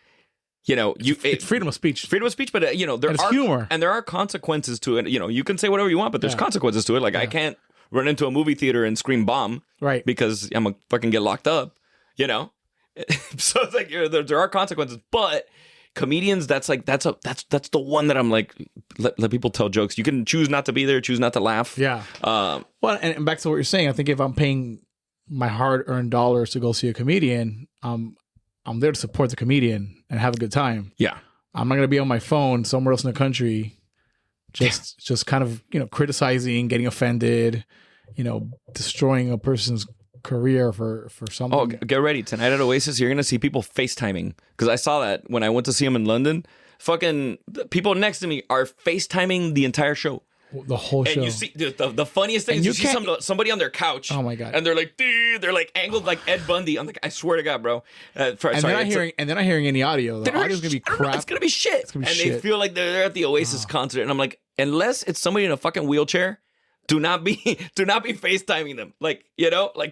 [SPEAKER 1] it's
[SPEAKER 2] freedom of speech.
[SPEAKER 1] Freedom of speech, but there are humor, and there are consequences to it. You can say whatever you want, but there's consequences to it. Like I can't run into a movie theater and scream bomb,
[SPEAKER 2] right? Because
[SPEAKER 1] I'm gonna fucking get locked up. So it's like there are consequences, but comedians, that's the one that I'm like, let people tell jokes. You can choose not to be there, choose not to laugh.
[SPEAKER 2] Yeah. Well, and back to what you're saying, I think if I'm paying my hard-earned dollars to go see a comedian, I'm there to support the comedian and have a good time.
[SPEAKER 1] Yeah.
[SPEAKER 2] I'm not going to be on my phone somewhere else in the country, just kind of criticizing, getting offended, destroying a person's career for something.
[SPEAKER 1] Oh, get ready. Tonight at Oasis, you're going to see people FaceTiming. Because I saw that when I went to see him in London. Fucking people next to me are FaceTiming the entire show.
[SPEAKER 2] The whole show.
[SPEAKER 1] And you see, the funniest thing is you see somebody on their couch.
[SPEAKER 2] Oh my God.
[SPEAKER 1] And they're like, dude, they're like angled like Ed Bundy. I'm like, I swear to God, bro.
[SPEAKER 2] They're not hearing any audio. The audio's going to be crap.
[SPEAKER 1] It's going to be shit. They feel like they're at the Oasis concert. And I'm like, unless it's somebody in a fucking wheelchair, do not be FaceTiming them. Like,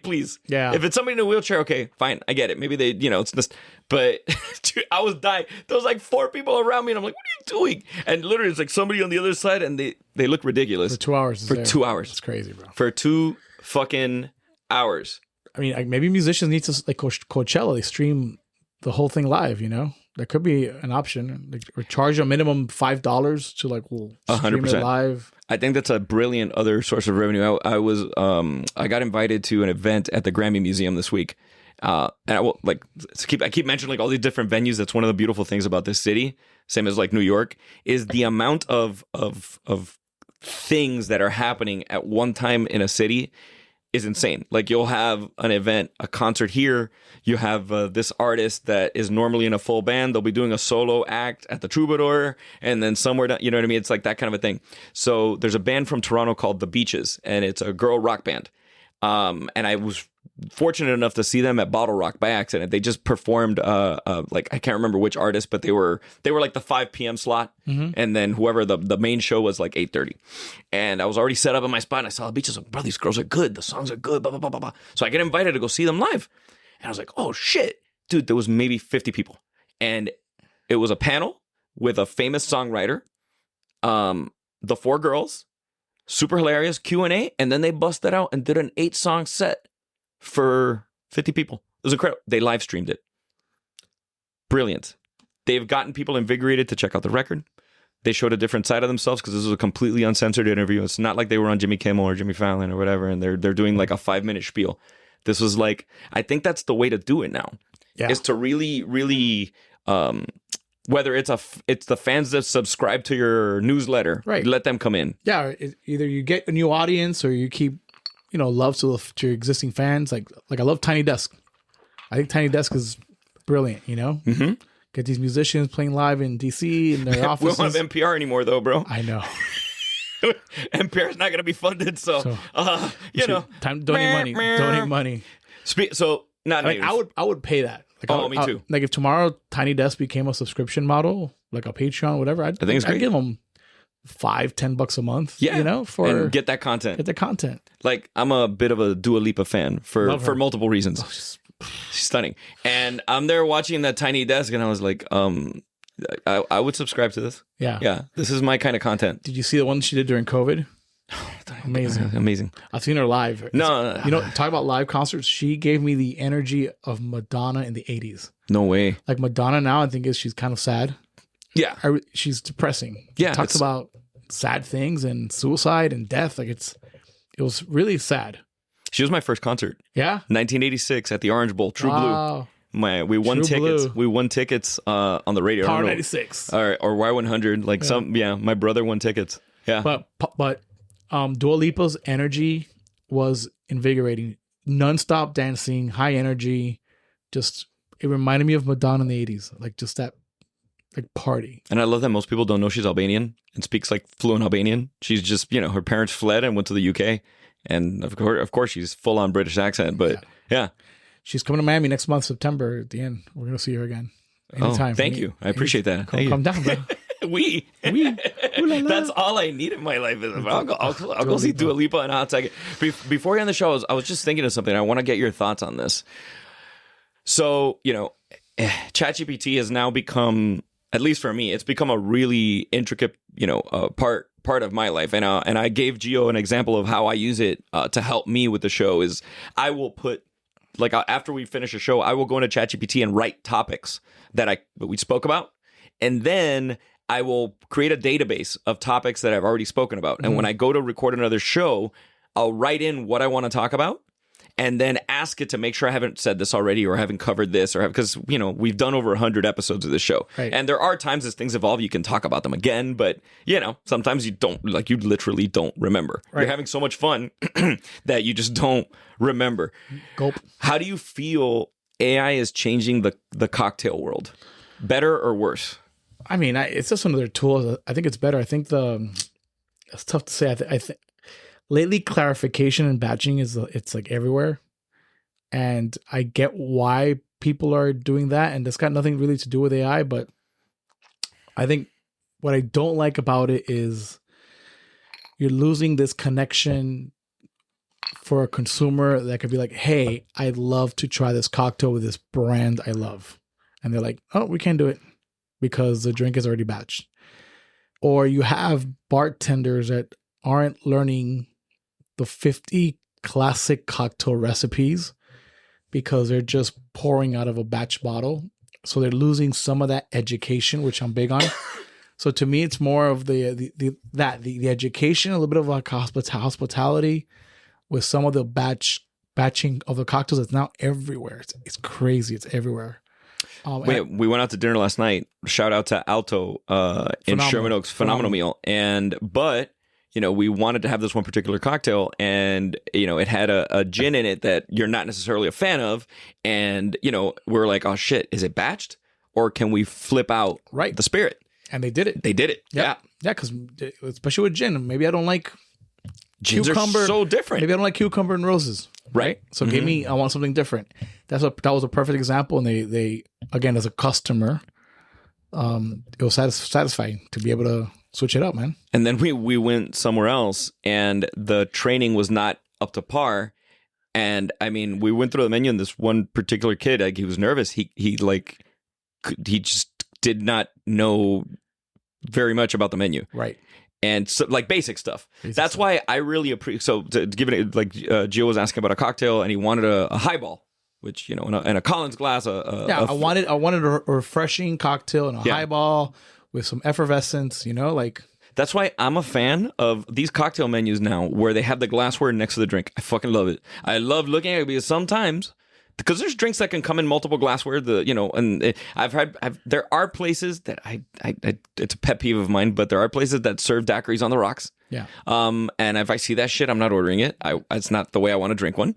[SPEAKER 1] please.
[SPEAKER 2] Yeah.
[SPEAKER 1] If it's somebody in a wheelchair, okay, fine. I get it. Maybe they, it's just, but dude, I was dying. There was like 4 people around me and I'm like, what are you doing? And literally it's like somebody on the other side and they look ridiculous.
[SPEAKER 2] For 2 hours.
[SPEAKER 1] For 2 hours.
[SPEAKER 2] It's crazy, bro.
[SPEAKER 1] For 2 fucking hours.
[SPEAKER 2] I mean, maybe musicians need to, like Coachella, they stream the whole thing live, That could be an option. Or charge a minimum $5 to stream
[SPEAKER 1] 100%.
[SPEAKER 2] it live.
[SPEAKER 1] I think that's a brilliant other source of revenue. I got invited to an event at the Grammy Museum this week. And I keep mentioning like all these different venues. That's one of the beautiful things about this city, same as like New York, is the amount of things that are happening at one time in a city. is insane. Like you'll have an event, a concert here. You have this artist that is normally in a full band. They'll be doing a solo act at the Troubadour, and then somewhere down, you know what I mean? It's like that kind of a thing. So there's a band from Toronto called The Beaches, and it's a girl rock band. And I was fortunate enough to see them at Bottle Rock by accident. They just performed like I can't remember which artist, but they were like the 5 p.m. slot, and then whoever the main show was like 8:30. And I was already set up in my spot, and I saw The Beaches. Like, bro, these girls are good. The songs are good. Blah blah blah blah blah. So I get invited to go see them live, and I was like, oh shit, dude! There was maybe 50 people, and it was a panel with a famous songwriter, the 4 girls, super hilarious Q&A, and then they busted out and did an 8-song set for 50 people. It was incredible. They live streamed it. Brilliant. They've gotten people invigorated to check out the record. They showed a different side of themselves because this was a completely uncensored interview. It's not like they were on Jimmy Kimmel or Jimmy Fallon or whatever, and they're doing like a 5-minute spiel. This was like, I think that's the way to do it now. Yeah. Is to really, really, whether it's the fans that subscribe to your newsletter, right? Let them come in.
[SPEAKER 2] Yeah, either you get a new audience or you keep, love to your existing fans. Like I love Tiny Desk. I think Tiny Desk is brilliant. Mm-hmm. Get these musicians playing live in DC in their offices.
[SPEAKER 1] We don't have NPR anymore, though, bro.
[SPEAKER 2] I know.
[SPEAKER 1] NPR is not going to be funded, so
[SPEAKER 2] donate money. Donate money.
[SPEAKER 1] So not
[SPEAKER 2] like, I would pay that. Like,
[SPEAKER 1] me too.
[SPEAKER 2] Like if tomorrow Tiny Desk became a subscription model, like a Patreon, whatever, I think it's great. I'd give them $5-10 a month.
[SPEAKER 1] Yeah, and get that content.
[SPEAKER 2] Get the content.
[SPEAKER 1] Like I'm a bit of a Dua Lipa fan for multiple reasons. She's stunning, and I'm there watching that Tiny Desk, and I was like, I would subscribe to this. Yeah. This is my kind of content.
[SPEAKER 2] Did you see the one she did during COVID?
[SPEAKER 1] Amazing.
[SPEAKER 2] I've seen her live.
[SPEAKER 1] No.
[SPEAKER 2] Talk about live concerts. She gave me the energy of Madonna in the 80s.
[SPEAKER 1] No way.
[SPEAKER 2] Like Madonna now, I think she's kind of sad.
[SPEAKER 1] Yeah.
[SPEAKER 2] She's depressing.
[SPEAKER 1] Yeah.
[SPEAKER 2] Talks about sad things and suicide and death. Like it was really sad.
[SPEAKER 1] She was my first concert.
[SPEAKER 2] Yeah.
[SPEAKER 1] 1986 at the Orange Bowl, True Blue. We won
[SPEAKER 2] True
[SPEAKER 1] tickets.
[SPEAKER 2] Blue.
[SPEAKER 1] We won tickets on the radio.
[SPEAKER 2] Power 96.
[SPEAKER 1] Or Y100. Like my brother won tickets. Yeah.
[SPEAKER 2] But Dua Lipa's energy was invigorating. Non-stop dancing, high energy. Just it reminded me of Madonna in the 80s. Like just that like party.
[SPEAKER 1] And I love that most people don't know she's Albanian and speaks like fluent Albanian. She's just, her parents fled and went to the UK. And of course she's full on British accent, but yeah.
[SPEAKER 2] She's coming to Miami next month, September at the end. We're going to see her again. Anytime.
[SPEAKER 1] Thank you. I appreciate that.
[SPEAKER 2] Calm down, bro.
[SPEAKER 1] We. That's all I need in my life. I'll go see Dua Lipa in a hot second. Before we end the show, I was just thinking of something. I want to get your thoughts on this. So, ChatGPT has now become, at least for me, it's become a really intricate, part of my life. And I gave Gio an example of how I use it to help me with the show is I will put, like after we finish a show, I will go into ChatGPT and write topics that we spoke about. And then I will create a database of topics that I've already spoken about. And when I go to record another show, I'll write in what I want to talk about and then ask it to make sure I haven't said this already or haven't covered this because, we've done over 100 episodes of this show. Right. And there are times as things evolve, you can talk about them again. But, sometimes you don't, like you literally don't remember. Right. You're having so much fun that you just don't remember.
[SPEAKER 2] Gulp.
[SPEAKER 1] How do you feel AI is changing the cocktail world? Better or worse?
[SPEAKER 2] I mean, it's just another tool. I think it's better. I think it's tough to say. I think lately clarification and batching it's like everywhere, and I get why people are doing that, and it's got nothing really to do with AI. But I think what I don't like about it is you're losing this connection for a consumer that could be like, "Hey, I'd love to try this cocktail with this brand I love," and they're like, "Oh, we can't do it." Because the drink is already batched. Or you have bartenders that aren't learning the 50 classic cocktail recipes because they're just pouring out of a batch bottle. So they're losing some of that education, which I'm big on. So to me, it's more of the education, a little bit of like hospitality with some of the batching of the cocktails. It's now everywhere. It's crazy. It's everywhere.
[SPEAKER 1] We went out to dinner last night. Shout out to Alto in Sherman Oaks. Phenomenal meal. But we wanted to have this one particular cocktail, and it had a gin in it that you're not necessarily a fan of, and we're like, oh shit, is it batched, or can we flip out the spirit?
[SPEAKER 2] And they did it.
[SPEAKER 1] They did it.
[SPEAKER 2] Yeah, because especially with gin, maybe I don't like
[SPEAKER 1] gins
[SPEAKER 2] cucumber.
[SPEAKER 1] Are so different.
[SPEAKER 2] Maybe I don't like cucumber and roses.
[SPEAKER 1] Right.
[SPEAKER 2] So I want something different. That was a perfect example, and they again, as a customer, it was satisfying to be able to switch it up, man.
[SPEAKER 1] And then we went somewhere else, and the training was not up to par. And I mean, we went through the menu, and this one particular kid, like, he was nervous. He just did not know very much about the menu,
[SPEAKER 2] right?
[SPEAKER 1] And so, like, basic stuff. That's why I really appreciate. So, to give it, like, Gio was asking about a cocktail, and he wanted a highball, which in a Collins glass.
[SPEAKER 2] I wanted a refreshing cocktail and a highball with some effervescence. Like.
[SPEAKER 1] That's why I'm a fan of these cocktail menus now, where they have the glassware next to the drink. I fucking love it. I love looking at it because sometimes. Because there's drinks that can come in multiple glassware, there are places that it's a pet peeve of mine, but there are places that serve daiquiris on the rocks.
[SPEAKER 2] Yeah.
[SPEAKER 1] And if I see that shit, I'm not ordering it. It's not the way I want to drink one.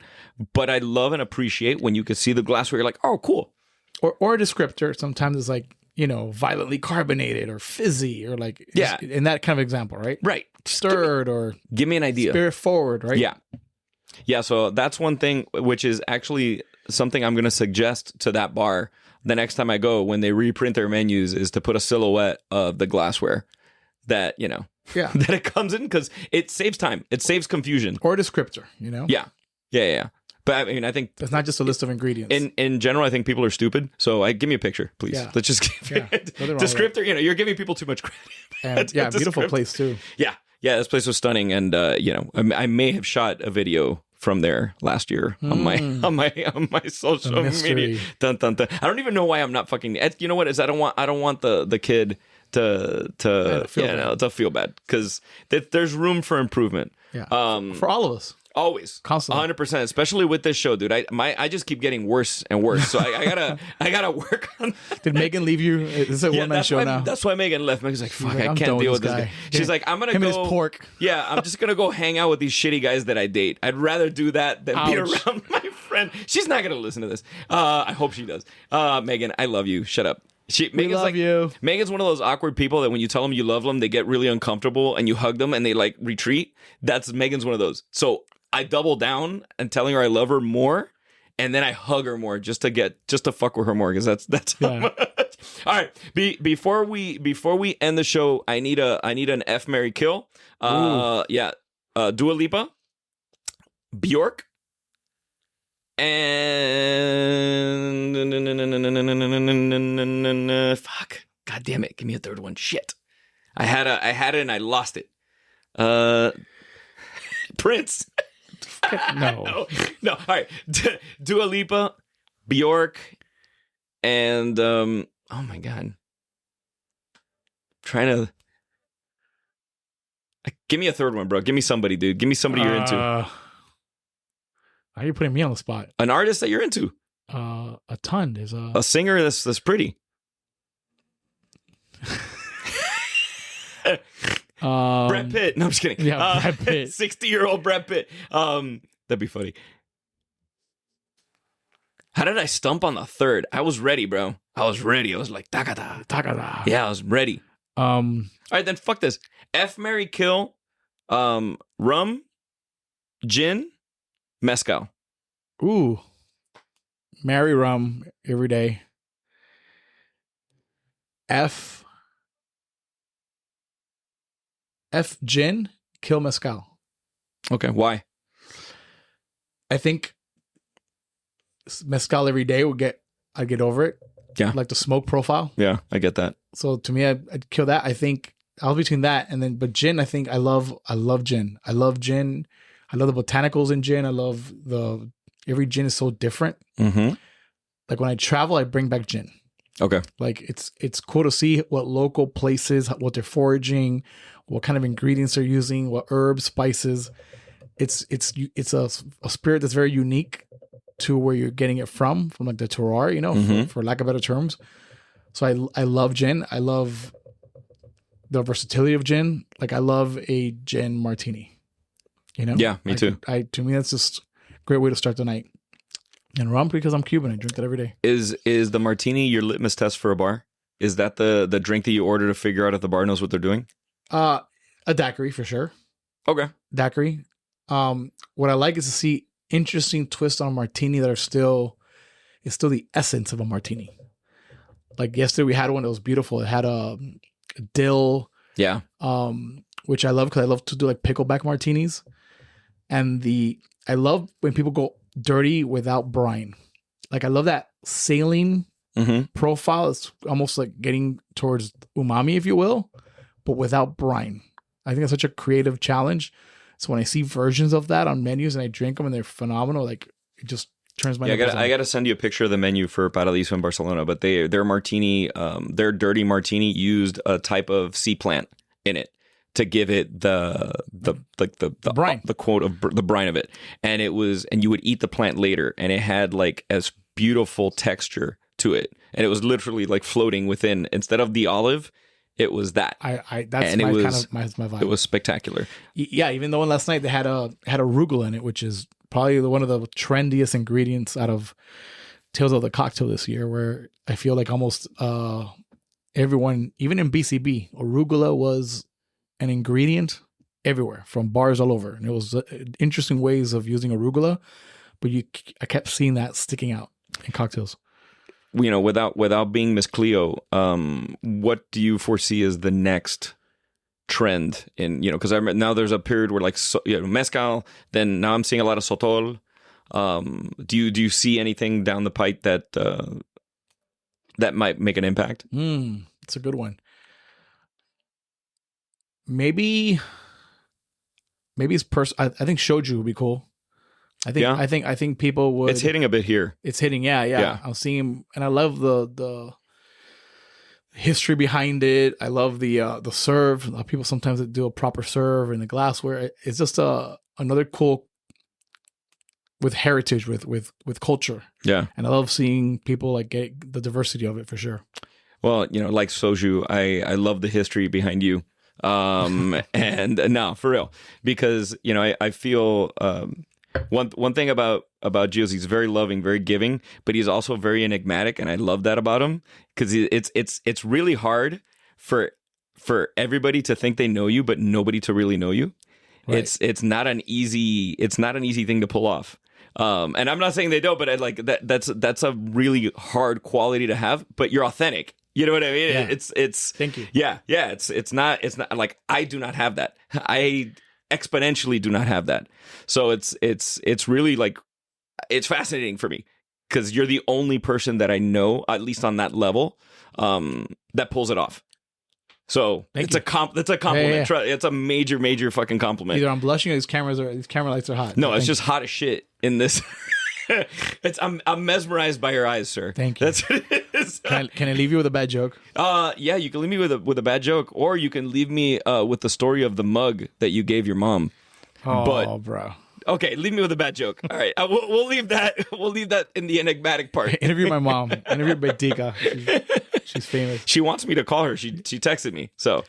[SPEAKER 1] But I love and appreciate when you can see the glassware, you're like, oh, cool.
[SPEAKER 2] Or a descriptor. Sometimes it's like, violently carbonated or fizzy or like, in that kind of example, right?
[SPEAKER 1] Right.
[SPEAKER 2] Stirred or
[SPEAKER 1] give me an idea.
[SPEAKER 2] Spirit forward, right?
[SPEAKER 1] Yeah. Yeah. So that's one thing, which is actually something I'm going to suggest to that bar the next time I go when they reprint their menus, is to put a silhouette of the glassware that, that it comes in, because it saves time. It saves confusion.
[SPEAKER 2] Or a descriptor,
[SPEAKER 1] Yeah. But I mean, I think
[SPEAKER 2] it's not just a list of ingredients.
[SPEAKER 1] In general, I think people are stupid. So give me a picture, please.
[SPEAKER 2] Yeah.
[SPEAKER 1] Let's just give descriptor. You're giving people too much credit.
[SPEAKER 2] And beautiful place too.
[SPEAKER 1] Yeah. This place was stunning, and I may have shot a video from there last year on my social media. Dun, dun, dun. I don't even know why I'm not fucking. You know what is? I don't want the kid to feel bad, because there's room for improvement.
[SPEAKER 2] Yeah. For all of us.
[SPEAKER 1] Always,
[SPEAKER 2] constantly,
[SPEAKER 1] 100%. Especially with this show, dude. I just keep getting worse and worse. So I gotta work on.
[SPEAKER 2] Did Megan leave you? It's a one man show now.
[SPEAKER 1] That's why Megan left. Megan's like, "Fuck, I can't deal with this guy." She's like, "I'm gonna go."
[SPEAKER 2] His pork.
[SPEAKER 1] Yeah, I'm just gonna go hang out with these shitty guys that I date. I'd rather do that than be around my friend. She's not gonna listen to this. I hope she does. Megan, I love you. Shut up. Megan's
[SPEAKER 2] love you.
[SPEAKER 1] Megan's one of those awkward people that when you tell them you love them, they get really uncomfortable, and you hug them and they like retreat. That's Megan's one of those. So I double down and telling her I love her more, and then I hug her more just to fuck with her more, because that's how much. All right. Before we end the show, I need an F, Marry, Kill. Dua Lipa, Bjork, and fuck. God damn it! Give me a third one. Shit. I had it and I lost it. Prince.
[SPEAKER 2] No.
[SPEAKER 1] All right. Dua Lipa, Bjork, and oh my god, trying to give me a third one, bro. Give me somebody, dude. Give me somebody you're into.
[SPEAKER 2] Are you putting me on the spot?
[SPEAKER 1] An artist that you're into.
[SPEAKER 2] A ton. There's
[SPEAKER 1] a singer that's pretty. Brad Pitt. No, I'm just kidding.
[SPEAKER 2] Yeah, Brad Pitt.
[SPEAKER 1] 60-year-old Brad Pitt. That'd be funny. How did I stump on the third? I was ready, bro. I was ready. I was like, takada. Yeah, I was ready. All right, then fuck this. F, Marry, Kill, rum, gin, mezcal.
[SPEAKER 2] Ooh. Marry rum every day. F, gin, kill mezcal.
[SPEAKER 1] Okay, why?
[SPEAKER 2] I think mezcal every day I'd get over it.
[SPEAKER 1] Yeah.
[SPEAKER 2] Like the smoke profile.
[SPEAKER 1] Yeah, I get that.
[SPEAKER 2] So to me, I'd kill that. I think I was between that and then, but gin, I think I love gin. I love gin. I love the botanicals in gin. I love every gin is so different.
[SPEAKER 1] Mm-hmm.
[SPEAKER 2] Like when I travel, I bring back gin. Okay. Like it's cool to see what local places, what they're foraging, what kind of ingredients they're using, what herbs, spices. It's a spirit that's very unique to where you're getting it from like the terroir, for lack of better terms. So I love gin. I love the versatility of gin. Like I love a gin martini. You know?
[SPEAKER 1] Yeah, me too.
[SPEAKER 2] To me, that's just a great way to start the night. And rum, because I'm Cuban, I drink that every day.
[SPEAKER 1] Is the martini your litmus test for a bar? Is that the drink that you order to figure out if the bar knows what they're doing?
[SPEAKER 2] A daiquiri for sure.
[SPEAKER 1] Okay.
[SPEAKER 2] Daiquiri. What I like is to see interesting twists on a martini that are still the essence of a martini. Like yesterday we had one that was beautiful. It had a dill.
[SPEAKER 1] Yeah.
[SPEAKER 2] Which I love because I love to do like pickleback martinis. And I love when people go dirty without brine. Like I love that saline profile. It's almost like getting towards umami, if you will, but without brine. I think it's such a creative challenge. So when I see versions of that on menus and I drink them and they're phenomenal, like it just turns my.
[SPEAKER 1] Yeah, I gotta send you a picture of the menu for Paradiso in Barcelona. But their martini, their dirty martini used a type of sea plant in it to give it the
[SPEAKER 2] brine,
[SPEAKER 1] the quote of the brine of it, and you would eat the plant later, and it had like as beautiful texture to it, and it was literally like floating within instead of the olive. It was that.
[SPEAKER 2] That's my vibe.
[SPEAKER 1] It was spectacular.
[SPEAKER 2] Yeah, even though last night they had arugula in it, which is probably one of the trendiest ingredients out of Tales of the Cocktail this year, where I feel like almost everyone, even in BCB, arugula was an ingredient everywhere from bars all over. And it was interesting ways of using arugula, but I kept seeing that sticking out in cocktails.
[SPEAKER 1] You know, without being Miss Cleo, what do you foresee as the next trend in, you know, because now there's a period where like mezcal, then now I'm seeing a lot of sotol. Do you see anything down the pipe that might make an impact?
[SPEAKER 2] It's a good one. Maybe it's I think shoju would be cool. I think people would.
[SPEAKER 1] It's hitting a bit here.
[SPEAKER 2] It's hitting, yeah. I'm seeing, and I love the history behind it. I love the serve. People sometimes do a proper serve in the glassware. It's just another cool with heritage, with culture.
[SPEAKER 1] Yeah,
[SPEAKER 2] and I love seeing people like get the diversity of it for sure.
[SPEAKER 1] Well, you know, like soju, I love the history behind you. And no, for real, because you know, I feel. One thing about Gio, he's very loving, very giving, but he's also very enigmatic, and I love that about him because it's really hard for everybody to think they know you, but nobody to really know you. Right. It's not an easy thing to pull off. And I'm not saying they don't, but I like that's a really hard quality to have. But you're authentic. You know what I mean?
[SPEAKER 2] Yeah.
[SPEAKER 1] It's
[SPEAKER 2] thank you.
[SPEAKER 1] Yeah. It's not like I do not have that. I exponentially do not have that. So it's really like it's fascinating for me because you're the only person that I know, at least on that level, that pulls it off. So that's a compliment.
[SPEAKER 2] Yeah.
[SPEAKER 1] It's a major fucking compliment.
[SPEAKER 2] Either I'm blushing or these camera lights are hot.
[SPEAKER 1] No, it's just hot as shit in this. I'm mesmerized by your eyes, sir.
[SPEAKER 2] Thank you.
[SPEAKER 1] That's what it is.
[SPEAKER 2] Can I leave you with a bad joke?
[SPEAKER 1] Yeah, you can leave me with a bad joke, or you can leave me with the story of the mug that you gave your mom.
[SPEAKER 2] Oh, bro.
[SPEAKER 1] Okay, leave me with a bad joke. All right, we'll leave that. We'll leave that in the enigmatic part.
[SPEAKER 2] Interview my mom. Interview Betika. She's famous.
[SPEAKER 1] She wants me to call her. She texted me. So,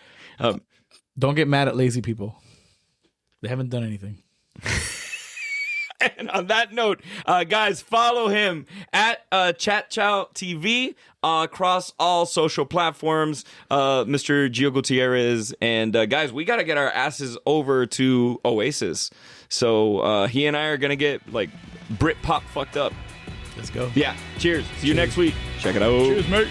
[SPEAKER 2] don't get mad at lazy people. They haven't done anything.
[SPEAKER 1] And on that note, guys, follow him at Chat Chow TV across all social platforms, Mr. Gio Gutierrez. And guys, we got to get our asses over to Oasis. So he and I are going to get like Britpop fucked up.
[SPEAKER 2] Let's go.
[SPEAKER 1] Yeah. Cheers. See you next week. Check it out.
[SPEAKER 2] Cheers, mate.